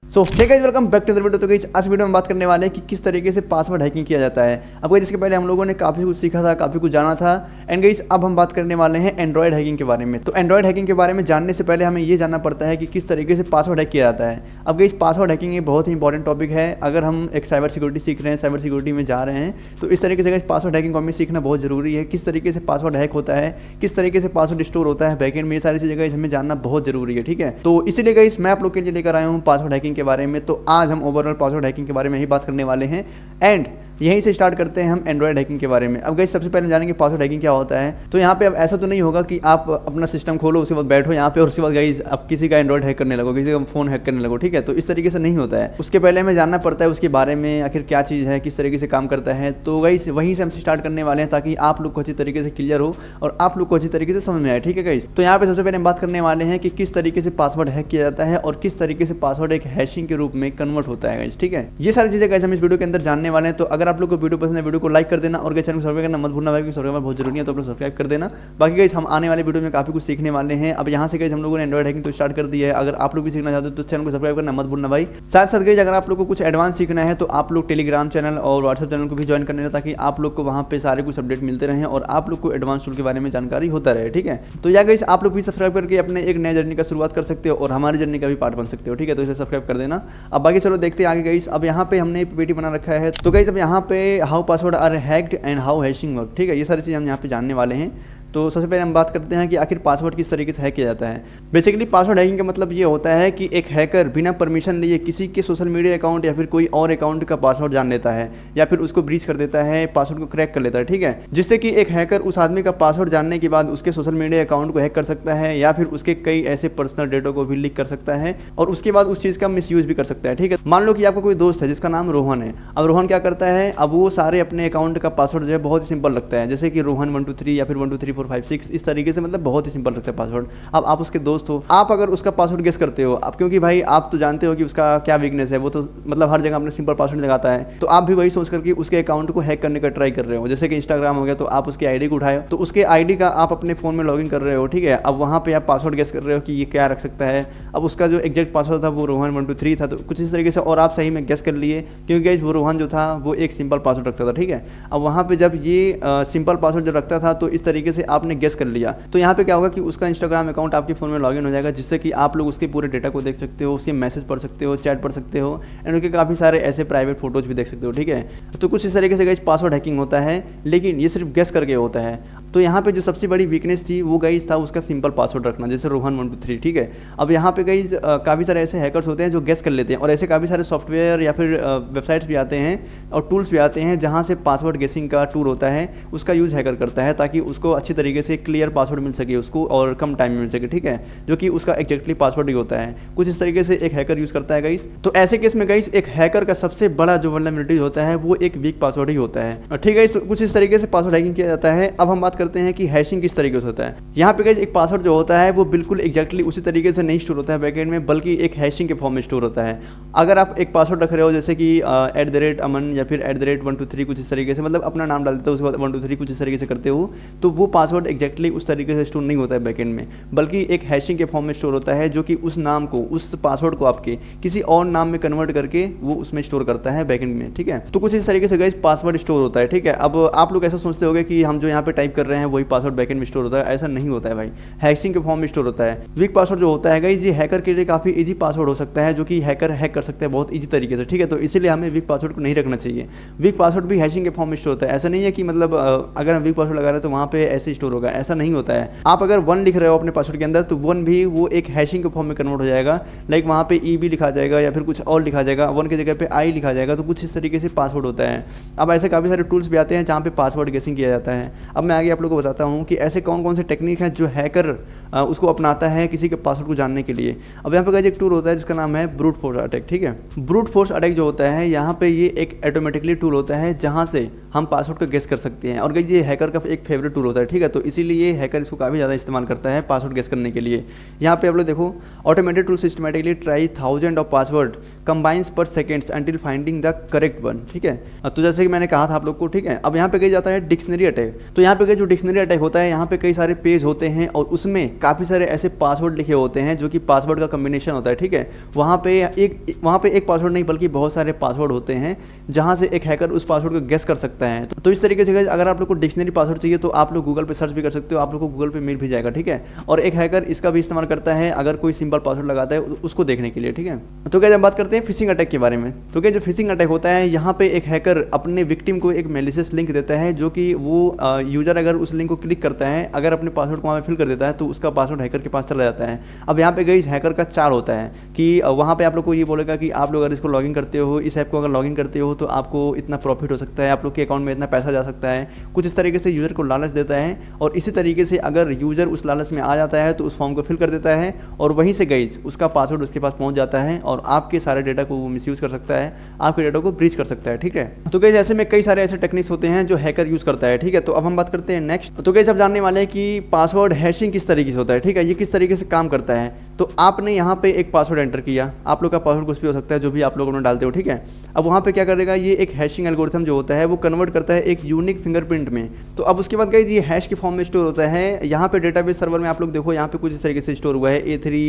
So hey guys, welcome back to the video. तो guys आज video में बात करने वाले हैं कि किस तरीके से पासवर्ड हैकिंग किया जाता है। अब गाइस इसके पहले हम लोगों ने काफ़ी कुछ सीखा था, काफ़ी कुछ जाना था। एंड गाइस अब हम बात करने वाले हैं एंड्रॉयड हैकिंग के बारे में। तो एंड्रॉयड हैकिंग के बारे में जानने से पहले हमें ये जानना पड़ता है कि किस तरीके से पासवर्ड हैक किया जाता है। अब गाइस पासवर्ड हैकिंग एक बहुत ही इंपॉर्टेंट टॉपिक है। अगर हम एक साइबर सिक्योरिटी सीख रहे हैं, साइबर सिक्योरिटी में जा रहे हैं, तो इस तरीके से गाइस पासवर्ड हैकिंग को हमें सीखना बहुत जरूरी है। किस तरीके से पासवर्ड हैक होता है, किस तरीके से पासवर्ड स्टोर होता है बैकएंड में, ये सारी चीज़ें गाइस हमें जानना बहुत जरूरी है। ठीक है, तो इसीलिए गाइस मैं आप लोग के लिए लेकर आया हूँ पासवर्ड हैकिंग के बारे में। तो आज हम ओवरऑल पासवर्ड हैकिंग के बारे में ही बात करने वाले हैं। एंड यहीं से स्टार्ट करते हैं हम एंड्रॉयड हैकिंग के बारे में। अब गाइस सबसे पहले जानेंगे पासवर्ड हैकिंग क्या होता है। तो यहाँ पे अब ऐसा तो नहीं होगा कि आप अपना सिस्टम खोलो, उसके बाद बैठो यहाँ पे और उसके बाद गाइस आप किसी का एंड्रॉयड हैक करने लगो, किसी का फोन हैक करने लगो। ठीक है, तो इस तरीके से नहीं होता है। उसके पहले हमें जानना पड़ता है उसके बारे में, आखिर क्या चीज़ है, किस तरीके से काम करता है। तो गाइस वहीं से हम स्टार्ट करने वाले हैं ताकि आप लोग को अच्छी तरीके से क्लियर हो और आप लोग को अच्छी तरीके से समझ में आए। ठीक है गाइस, तो यहाँ पे सबसे पहले हम बात करने वाले हैं कि किस तरीके से पासवर्ड हैक किया जाता है और किस तरीके से पासवर्ड एक हैशिंग के रूप में कन्वर्ट होता है गाइस। ठीक है, ये सारी चीज़ें गाइस हम इस वीडियो के अंदर जानने वाले हैं। तो अगर आप लोग को वीडियो पसंद है, वीडियो को लाइक कर देना और चैनल को सब्सक्राइब करना मत भूलना भाई, सब्सक्राइब बहुत जरूरी है, तो आप लोग सब्सक्राइब कर देना। बाकी गाइस हम आने वाले वीडियो में काफी कुछ सीखने वाले हैं। अब यहाँ से गाइस हम लोगों ने एंड्रॉयड हैकिंग तो स्टार्ट कर दी है। अगर आप लोग भी सीखना चाहते हो तो चैनल को सब्सक्राइब करना मत भूलना भाई। साथ साथ गाइस अगर आप लोग को कुछ एडवांस सीखना है तो आप लोग टेलीग्राम चैनल और व्हाट्सएप चैनल को भी ज्वाइन करने ताकि आप लोग को वहाँ पे सारे कुछ अपडेट मिलते रहे और आप लोग को एडवांस टूल के बारे में जानकारी होता रहे। ठीक है, तो या गाइस आप लोग भी सब्सक्राइब करके अपने एक नए जर्नी का शुरुआत कर सकते हो और हमारी जर्नी का भी पार्ट बन सकते हो। ठीक है, तो इसे सब्सक्राइब कर देना। अब बाकी चलो देखते हैं आगे गाइस। अब यहाँ पे हमने पीपीटी बना रखा है। तो गाइस अब यहाँ पे how password are hacked and how hashing work. ठीक है, ये सारी चीज़ हम यहाँ पे जानने वाले हैं। तो सबसे पहले हम बात करते हैं कि आखिर पासवर्ड किस तरीके से हैक किया जाता है। बेसिकली पासवर्ड हैकिंग का मतलब ये होता है कि एक हैकर बिना परमिशन लिए किसी के सोशल मीडिया अकाउंट या फिर कोई और अकाउंट का पासवर्ड जान लेता है या फिर उसको ब्रीच कर देता है, पासवर्ड को क्रैक कर लेता है। ठीक है, जिससे कि एक हैकर उस आदमी का पासवर्ड जानने के बाद उसके सोशल मीडिया अकाउंट को हैक कर सकता है या फिर उसके कई ऐसे पर्सनल डेटा को भी लीक कर सकता है और उसके बाद उस चीज़ का मिसयूज भी कर सकता है। ठीक है, मान लो कि आपका कोई दोस्त है जिसका नाम रोहन है। अब रोहन क्या करता है, अब वो सारे अपने अकाउंट का पासवर्ड जो है बहुत ही सिंपल रखता है, जैसे कि रोहन 1 2 3 या फिर 1 2 3 4 5 6, इस तरीके से, मतलब बहुत ही सिंपल रखते हैं पासवर्ड। अब आप उसके दोस्त हो, आप अगर उसका पासवर्ड गेस करते हो, अब क्योंकि भाई आप तो जानते हो कि उसका क्या वीकनेस है, वो तो मतलब हर जगह अपने सिंपल पासवर्ड लगाता है, तो आप भी वही सोच करके उसके अकाउंट को हैक करने का ट्राई कर रहे हो। जैसे कि इंस्टाग्राम हो गया, तो आप उसकी आईडी को उठाए तो उसके आईडी का आप अपने फोन में लॉगिन कर रहे हो। ठीक है, अब वहाँ पे आप पासवर्ड गेस कर रहे हो कि ये क्या रख सकता है। अब उसका जो एग्जैक्ट पासवर्ड था वो रोहन 1 2 3 था, तो कुछ इस तरीके से और आप सही में गेस कर लिए क्योंकि वो रोहन जो था वो एक सिंपल पासवर्ड रखता था। ठीक है, अब वहाँ पे जब ये सिंपल पासवर्ड जब रखता था तो इस तरीके से आपने गेस कर लिया, तो यहाँ पे क्या होगा कि उसका इंस्टाग्राम अकाउंट आपके फ़ोन में लॉगिन हो जाएगा, जिससे कि आप लोग उसके पूरे डेटा को देख सकते हो, उसके मैसेज पढ़ सकते हो, चैट पढ़ सकते हो एंड उनके काफ़ी सारे ऐसे प्राइवेट फोटोज भी देख सकते हो। ठीक है, तो कुछ इस तरीके से गाइस पासवर्ड हैकिंग होता है, लेकिन ये सिर्फ गेस करके होता है। तो यहाँ पे जो सबसे बड़ी वीकनेस थी वो गाइस था उसका सिंपल पासवर्ड रखना, जैसे रोहन 1 2 3। ठीक है, अब यहाँ पे गाइस काफ़ी सारे ऐसे हैकर्स होते हैं जो गेस कर लेते हैं और ऐसे काफ़ी सारे सॉफ्टवेयर या फिर वेबसाइट्स भी आते हैं और टूल्स भी आते हैं जहाँ से पासवर्ड गेसिंग का टूल होता है, उसका यूज़ हैकर करता है ताकि उसको अच्छी तरीके से क्लियर पासवर्ड मिल सके उसको और कम टाइम में मिल सके। ठीक है, जो कि उसका एग्जैक्टली पासवर्ड ही होता है। कुछ इस तरीके से एक हैकर यूज़ करता है गाइस। तो ऐसे केस में गाइस एक हैकर का सबसे बड़ा जो वल्नरेबिलिटी होता है वो एक वीक पासवर्ड ही होता है। ठीक है, तो कुछ इस तरीके से पासवर्ड हैकिंग किया जाता है। अब हम बात करते हैं कि हैशिंग किस तरीके से होता है। यहाँ पे गाइस एक पासवर्ड जो होता है वो बिल्कुल एग्जैक्टली उसी तरीके से नहीं स्टोर होता है बैकएंड में, बल्कि एक हैशिंग के फॉर्म में स्टोर होता है। अगर आप एक पासवर्ड रख रहे हो जैसे कि @अमन या फिर @1 2 3 कुछ इस तरीके से, मतलब अपना नाम डाल देते हो, उसके बाद 1 2 3 कुछ इस तरीके से करते हो, तो वो पासवर्ड एग्जैक्टली उस तरीके से स्टोर नहीं होता है बैकएंड में, बल्कि एक हैशिंग के फॉर्म में स्टोर होता है जो कि उस नाम को, उस पासवर्ड को आपके किसी और नाम में कन्वर्ट करके वो उसमें स्टोर करता है बैकएंड में। ठीक है, तो कुछ इस तरीके से गाइस पासवर्ड स्टोर होता है। ठीक है, अब आप लोग ऐसा सोचते होंगे कि हम जो यहाँ पे टाइप कर रहे हैं वही पासवर्ड बैकएंड में स्टोर होता है, ऐसा नहीं होता है भाई। हैशिंग के फॉर्म में स्टोर होता है। वीक पासवर्ड जो होता है गाइस ये हैकर के लिए काफी इजी पासवर्ड हो सकता है, जो कि हैकर हैक कर सकते हैं बहुत इजी तरीके से। ठीक है, तो इसीलिए हमें वीक पासवर्ड को नहीं रखना चाहिए। वीक पासवर्ड भी हैशिंग के फॉर्म में स्टोर होता है। ऐसा नहीं है कि मतलब अगर हम वीक पासवर्ड लगा रहे हैं तो वहाँ पे ऐसे स्टोर होगा, ऐसा नहीं होता है। आप अगर 1 लिख रहे हो अपने पासवर्ड के अंदर तो 1 भी वो एक हैशिंग के फॉर्म में कन्वर्ट हो जाएगा। लाइक वहाँ पे ई भी लिखा जाएगा या फिर कुछ और लिखा जाएगा, 1 की जगह पे आई लिखा जाएगा, तो कुछ इस तरीके से पासवर्ड होता है। अब ऐसे काफ़ी सारे टूल्स भी आते हैं जहाँ पे पासवर्ड गेसिंग किया जाता है। अब मैं आगे आप लोगों को बताता हूँ कि ऐसे कौन कौन से टेक्निक हैं जो हैकर उसको अपनाता है किसी के पासवर्ड को जानने के लिए। अब यहाँ पे एक टूल होता है जिसका नाम है ब्रूट फोर्स अटैक। ठीक है, ब्रूट फोर्स अटैक जो होता है यहाँ पे ये एक ऑटोमेटिकली टूल होता है जहाँ से हम पासवर्ड को गेस कर सकते हैं और ये हैकर का एक फेवरेट टूल होता है। ठीक है, तो इसीलिए हैकर इसको काफ़ी ज़्यादा इस्तेमाल करता है पासवर्ड गेस करने के लिए। यहाँ पे आप लोग देखो, automated tool systematically try 1000 of password combines per seconds until finding the correct one. ठीक है, तो जैसे कि मैंने कहा था आप लोग को। ठीक है, अब यहाँ पे कही जाता है डिक्शनरी अटैक। तो यहाँ पे जो डिक्शनरी अटैक होता है, यहाँ पे कई सारे पेज होते हैं और उसमें काफ़ी सारे ऐसे पासवर्ड लिखे होते हैं जो कि पासवर्ड का कम्बिनेशन होता है, ठीक है। वहाँ पे एक पासवर्ड नहीं बल्कि बहुत सारे पासवर्ड होते हैं जहाँ से एक हैकर उस पासवर्ड को गेस कर सकता है। तो इस तरीके से अगर आप लोग को डिक्शनरी पासवर्ड चाहिए तो आप लोग गूगल पे सर्च भी कर सकते हो, आप लोग को गूगल पे मिल भी जाएगा, ठीक है। और एक हैकर इसका भी इस्तेमाल करता है अगर कोई सिंपल पासवर्ड लगाता है उसको देखने के लिए, ठीक है। तो क्या, जब बात करते हैं फिशिंग अटैक के बारे में, तो क्या जो फिशिंग अटैक होता है यहाँ पे एक हैकर अपने विक्टिम को एक मैलिशियस लिंक देता है जो कि वो यूजर अगर उस लिंक को क्लिक करता है, अगर अपने पासवर्ड को वहाँ पे फिल कर देता है तो उसका पासवर्ड हैकर के पास चला जाता है। अब यहाँ पे गई हैकर का चाल होता है कि वहाँ पे आप लोग को ये बोलेगा कि आप लोग अगर इसको लॉगिन करते हो, इस ऐप को अगर लॉगिन करते हो तो आपको इतना प्रॉफिट हो सकता है, आप लोग के अकाउंट में इतना पैसा जा सकता है, कुछ इस तरीके से यूज़र को लालच देता है। और इसी तरीके से अगर यूज़र उस लालच में आ जाता है तो उस फॉर्म को फिल कर देता है और वहीं से गई उसका पासवर्ड उसके पास पहुँच जाता है और आपके सारे डेटा को वो मिसयूज़ कर सकता है, आपके डेटा को ब्रीच कर सकता है, ठीक है। तो गाइस ऐसे में कई सारे ऐसे टेक्निक्स होते हैं जो हैकर यूज़ करता है, ठीक है। तो अब हम बात करते हैं नेक्स्ट। तो गाइस अब जानने वाले हैं कि पासवर्ड हैशिंग किस तरीके से होता है, ठीक है, ये किस तरीके से काम करता है। तो आपने यहाँ पे एक पासवर्ड एंटर किया, आप लोग का पासवर्ड कुछ भी हो सकता है जो भी आप लोग डालते हो, ठीक है। अब वहाँ पे क्या करेगा, ये एक हैशिंग एल्गोरिथम जो होता है वो कन्वर्ट करता है एक यूनिक फिंगरप्रिंट में। तो अब उसके बाद गाइस ये हैश के फॉर्म में स्टोर होता है। यहाँ पे डेटाबेस सर्वर में आप लोग देखो यहाँ पे कुछ इस तरीके से स्टोर हुआ है A3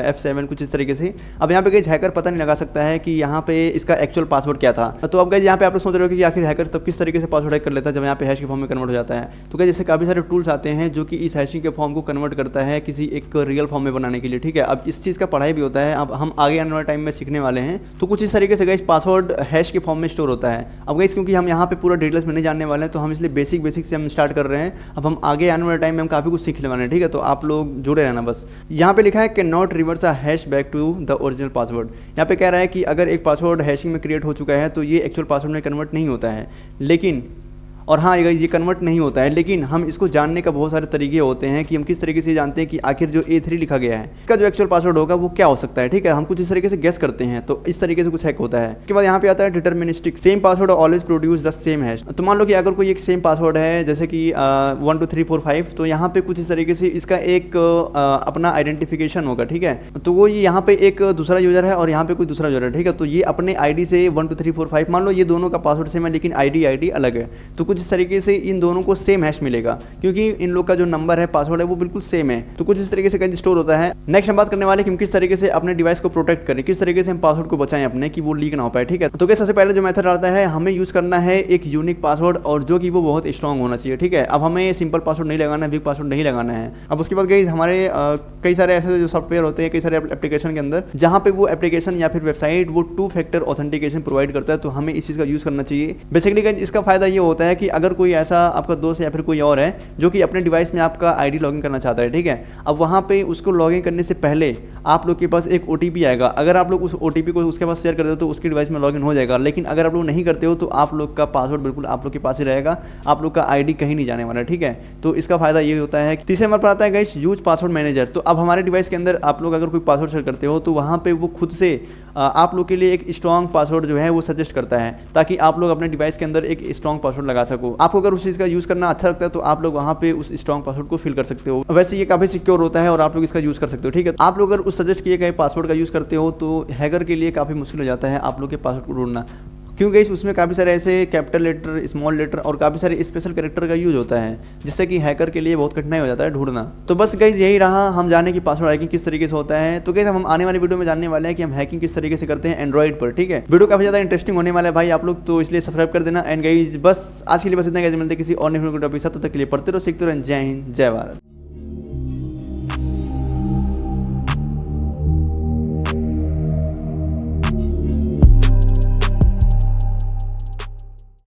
F7 कुछ इस तरीके से। अब यहाँ पे गाइस हैकर पता नहीं लगा सकता है कि यहाँ पे इसका एक्चुअल पासवर्ड क्या था। तो अब गाइस यहाँ पे आप लोग सोच रहे हो कि आखिर हैकर तब किस तरीके से पासवर्ड हैक कर लेता है जब यहाँ पे हैश के फॉर्म में कन्वर्ट हो जाता है। तो गाइस जैसे काफ़ी सारे टूल्स आते हैं जो कि इस हैशिंग के फॉर्म को कन्वर्ट करता है किसी एक रियल फॉर्म में बनाने के लिए, ठीक है। अब इस चीज़ का पढ़ाई भी होता है, अब हम आगे आने वाले टाइम में सीखने वाले हैं। तो कुछ इस तरीके से गाइस पासवर्ड हैश के फॉर्म में स्टोर होता है। अब गाइस क्योंकि हम यहाँ पे पूरा डिटेल्स में नहीं जानने वाले हैं तो हम इसलिए बेसिक से हम स्टार्ट कर रहे हैं। अब हम आगे आने वाले टाइम में हम काफ़ी कुछ सीखने वाले हैं, ठीक है। तो आप लोग जुड़े रहना बस। यहाँ पे लिखा है कि not reverse a hash back to the original password. यहाँ पे कह रहा है कि अगर एक पासवर्ड हैशिंग में क्रिएट हो चुका है तो ये एक्चुअल पासवर्ड में कन्वर्ट नहीं होता है, लेकिन और हाँ ये कन्वर्ट नहीं होता है, लेकिन हम इसको जानने का बहुत सारे तरीके होते हैं कि हम किस तरीके से जानते हैं कि आखिर जो A3 लिखा गया है इसका जो एक्चुअल पासवर्ड होगा वो क्या हो सकता है, ठीक है। हम कुछ इस तरीके से गेस करते हैं, तो इस तरीके से कुछ हैक होता है। उसके बाद यहाँ पे आता है deterministic, same password always produce the same hash. तो मान लो कि अगर कोई एक सेम पासवर्ड है जैसे कि 1 2 3 4 5, तो यहाँ पे कुछ इस तरीके से इसका एक अपना आइडेंटिफिकेशन होगा, ठीक है। तो वो ये यहाँ पे एक दूसरा यूजर है और यहाँ पे कोई दूसरा यूजर है, ठीक है। तो ये अपने ID से 1 2 3 4 5 मान लो ये दोनों का पासवर्ड सेम है लेकिन ID अलग है। तो कुछ इस तरीके से इन दोनों को सेम हैश मिलेगा क्योंकि इन लोग का जो नंबर है पासवर्ड है वो बिल्कुल सेम है। तो कुछ इस तरीके से कहीं स्टोर होता है। नेक्स्ट हम बात करने वाले कि हम किस तरीके से अपने डिवाइस को प्रोटेक्ट करें, किस तरीके से हम पासवर्ड को बचाएं अपने कि वो लीक ना हो पाए, ठीक है। तो सबसे पहले जो मेथड आता है हमें यूज करना है एक यूनिक पासवर्ड और जो कि वो बहुत स्ट्रॉन्ग होना चाहिए, ठीक है। अब हमें सिंपल पासवर्ड नहीं लगाना है, वीक पासवर्ड नहीं लगाना है। अब उसके बाद गाइस हमारे कई सारे ऐसे जो सॉफ्टवेयर होते हैं कई सारे एप्लीकेशन के अंदर जहाँ पे वो एप्लीकेशन या फिर वेबसाइट वो 2 फैक्टर ऑथेंटिकेशन प्रोवाइड करता है, तो हमें इस चीज़ का यूज़ करना चाहिए। बेसिकली गाइस इसका फायदा ये होता है कि अगर कोई ऐसा आपका दोस्त या फिर कोई और है जो कि अपने डिवाइस में आपका ID लॉगिन करना चाहता है, ठीक है। अब वहाँ पे उसको लॉगिन करने से पहले आप लोग के पास एक OTP आएगा। अगर आप लोग उस OTP को उसके पास शेयर कर दो तो उसके डिवाइस में लॉगिन हो जाएगा, लेकिन अगर आप लोग नहीं करते हो तो आप लोग का पासवर्ड बिल्कुल आप लोग के पास ही रहेगा, आप लोग का ID कहीं नहीं जाने वाला, ठीक है। तो इसका फायदा ये होता है। तीसरे नंबर पर आता है गाइस यूज पासवर्ड मैनेजर। तो अब हमारे डिवाइस के अंदर आप लोग अगर कोई पासवर्ड शेयर करते हो तो वहाँ पे वो खुद से आप लोग के लिए एक स्ट्रॉन्ग पासवर्ड जो है वो सजेस्ट करता है ताकि आप लोग अपने डिवाइस के अंदर एक स्ट्रॉन्ग पासवर्ड लगा सको। आपको अगर उस चीज़ का यूज़ करना अच्छा लगता है तो आप लोग वहाँ पे उस स्ट्रॉन्ग पासवर्ड को फिल कर सकते हो। वैसे ये काफ़ी सिक्योर होता है और आप लोग इसका यूज़ कर सकते हो, ठीक है। आप लोग अगर उस सजेस्ट किए गए पासवर्ड का यूज़ करते हो तो हैकर के लिए काफ़ी मुश्किल हो जाता है आप लोग के पासवर्ड को ढूंढना, क्योंकि उसमें काफ़ी सारे ऐसे कैपिटल लेटर, स्मॉल लेटर और काफ़ी सारे स्पेशल कैरेक्टर का यूज होता है जिससे कि हैकर के लिए बहुत कठिनाई हो जाता है ढूंढना। तो बस गाइस यही रहा हम जाने की पासवर्ड हैकिंग किस तरीके से होता है। तो गाइस हम आने वाली वीडियो में जानने वाले हैं कि हम हैकिंग किस तरीके से करते हैं एंड्रॉइड पर, ठीक है। वीडियो काफ़ी ज़्यादा इंटरेस्टिंग होने वाला है भाई आप लोग, तो इसलिए सब्सक्राइब कर देना। एंड गाइस बस आज के लिए बस इतना, मिलते किसी और नए टॉपिक साथ, तब तक के लिए पढ़ते रहो, सीखते रहो। जय हिंद, जय भारत।